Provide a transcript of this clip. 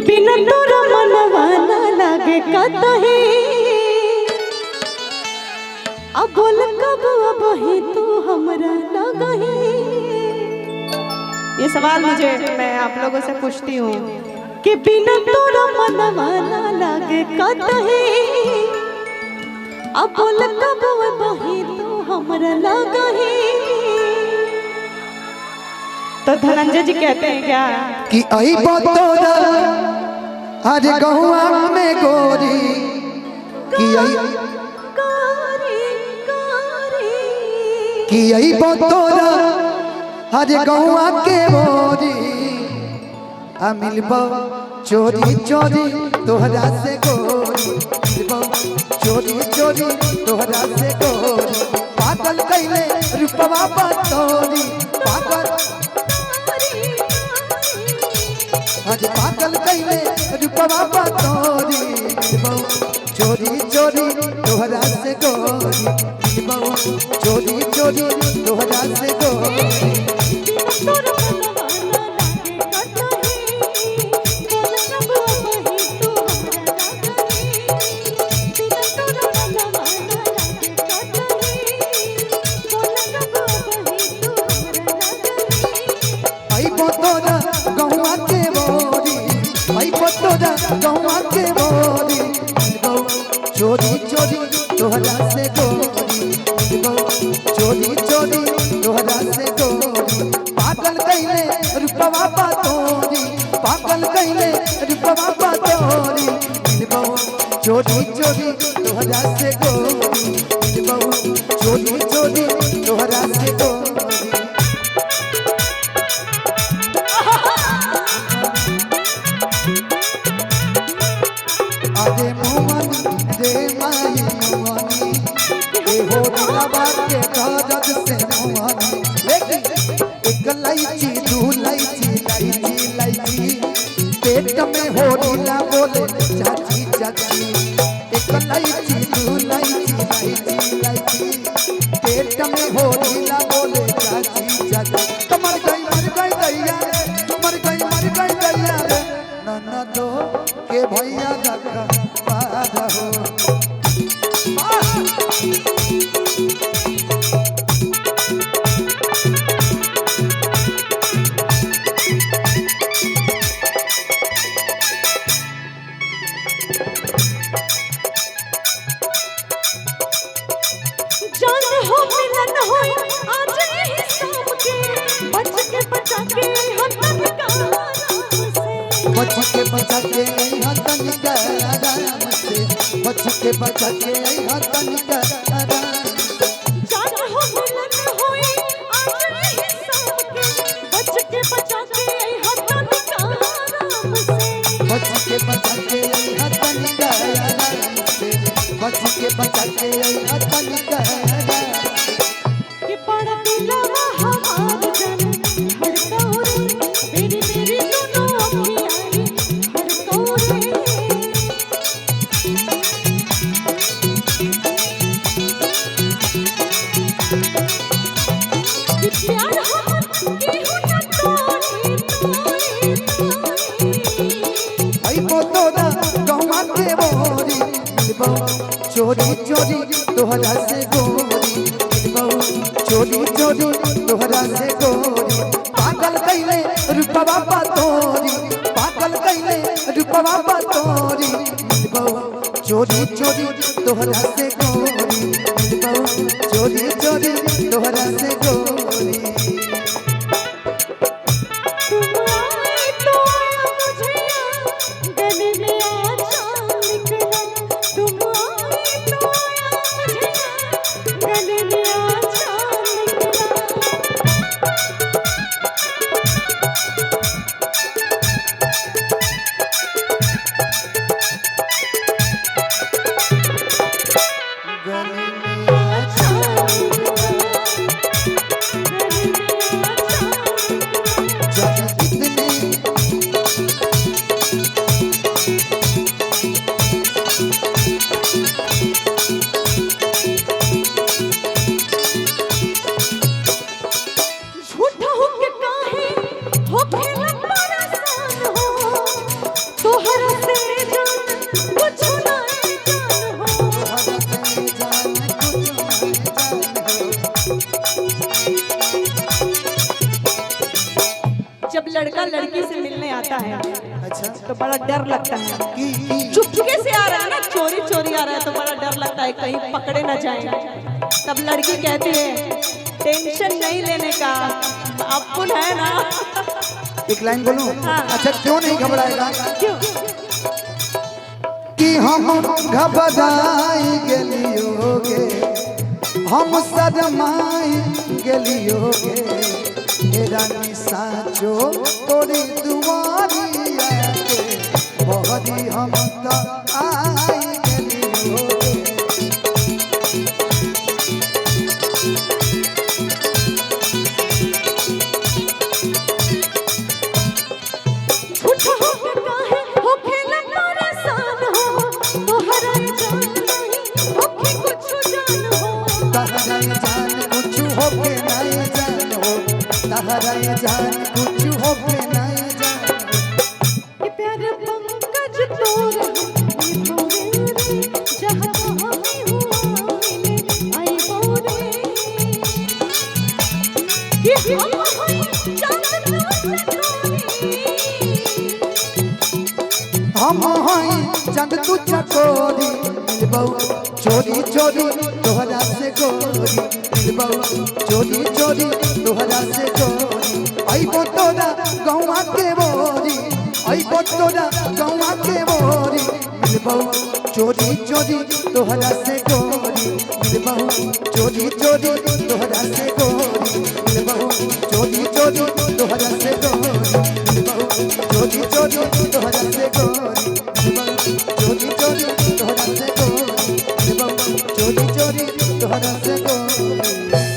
बिना तोरा मनवा ना लागे कतही अब बोल कब अब ही तू हमरा लगही। ये सवाल मुझे मैं आप लोगों से पूछती हूँ कि बिना तोरा मनवा ना लागे कतही अब बोल कब अब ही तू हमरा लगही। तो धनंजय जी कहते हैं क्या कि आई बतोरा अरे गहुआ में गोरी कि आई बतोरा अरे गहुआ के बोरी आ मिलबो चोरी चोरी तोहरा से गोरी मिलबो चोरी चोरी तोहरा से गोरी पागल कैले रूपवा बतोरी पागल आज पागल कैले रूपवा बतोरी मिलबो चोरी चोरी तोहरा से गोरी मिलबो चोरी चोरी तोहरा से गोरी। गहुआ के बोरी चोरी चोरी तोहरा से गोरी चोरी चोरी तोहरा से गोरी पागल कैले रूपवा बतोरी पागल कैले रूपवा बतोरी चोरी चोरी तोहरा से गोरी चोरी चोरी तोहरा से गोरी। अरे मोहनी रे माई मोहनी ए हो दिलवा के दर्द से मोहनी लेकिन एक लाइची दू लाइची लाइची लाइची पेट में हो दिला बोले चाची चाची एक लाइची दू लाइची लाइची लाइची पेट में हो दिला बोले चाची चाची मर गई दैया मर गई दैया रे ननदो के भैया धक्का पादा हो। जान हो मिलन होई आज ही शाम के बच के बचा के हतन का बच के बचा के हतन का आराम से बच के बचा के हतन का आराम। जान हो मिलन होई आज ही शाम के बच के बचा के हतन का आराम से बच के बचा के हतन का आराम से बच के बचा के हतन का आराम। ये पड़ दिलवा हमार जन धड़काओ रे मेरी मेरी दोनों अखियाँ धड़काओ रे। ये प्यार हम की हो न तोड़ी तोड़ी तोड़ी। आई बतोरा गहुआ के बोरी मिलबो चोरी चोरी तोहरा से गोरी मिलबो चोरी चोरी तोहरा से गोरी पागल कैले रूपवा बतोरी पागल कैले रूपवा बतोरी मिलबो चोरी चोरी तोहरा से गोरी मिलबो चोरी चोरी तोहरा से गोरी। तुम आए तो आया मुझे गले में आजा निकला। तुम आए तो आया मुझे गले में आजा निकला। लड़की से मिलने आता है अच्छा तो बड़ा डर लगता है। की चुपके से आ रहा है ना, चोरी चोरी आ रहा है तो बड़ा डर लगता है कहीं पकड़े ना जाए। तब लड़की कहती है टेंशन नहीं लेने का, अपुन है ना। एक लाइन बोलूं? हाँ। अच्छा क्यों नहीं घबराएगा? क्यों? कि हम घबराई गेलियोगे, हम शरमाई गेलियोगे, हे रानी साचो तोरी दुआरिया के बहरी हम तो आई गेलियोगे। झूठा होके काहे होखेला परेशान हो, तोहरा जान नहीं होके कुछ जान हो। तहरा जान कुछ होके नहीं जान हो, तहरा जान कुछ होके नहीं जान हो। ये प्यार पंकज तोरे निभावे रे, जहाँ कहाँ भी हुआ मिले आई बोरे। ये हम हैं चांद हम हई चंद तू चकोरी, मिलबऊ चोरी चोरी तोहरा से गोरी, मिलबऊ चोरी चोरी तोहरा से गोरी। अइबो तोरा गौवा के बोरी, अइबो तोरा गौवा के बोरी, मिलबऊ चोरी चोरी तोहरा से गोरी, मिलबऊ चोरी चोरी तोहरा से गोरी, मिलबऊ चोरी चोरी तोहरा से गोरी, मिलबऊ चोरी चोरी तोहरा से गोरी, चोरी चोरी तोहरा से गोरी, चोरी चोरी तोहरा से गोरी।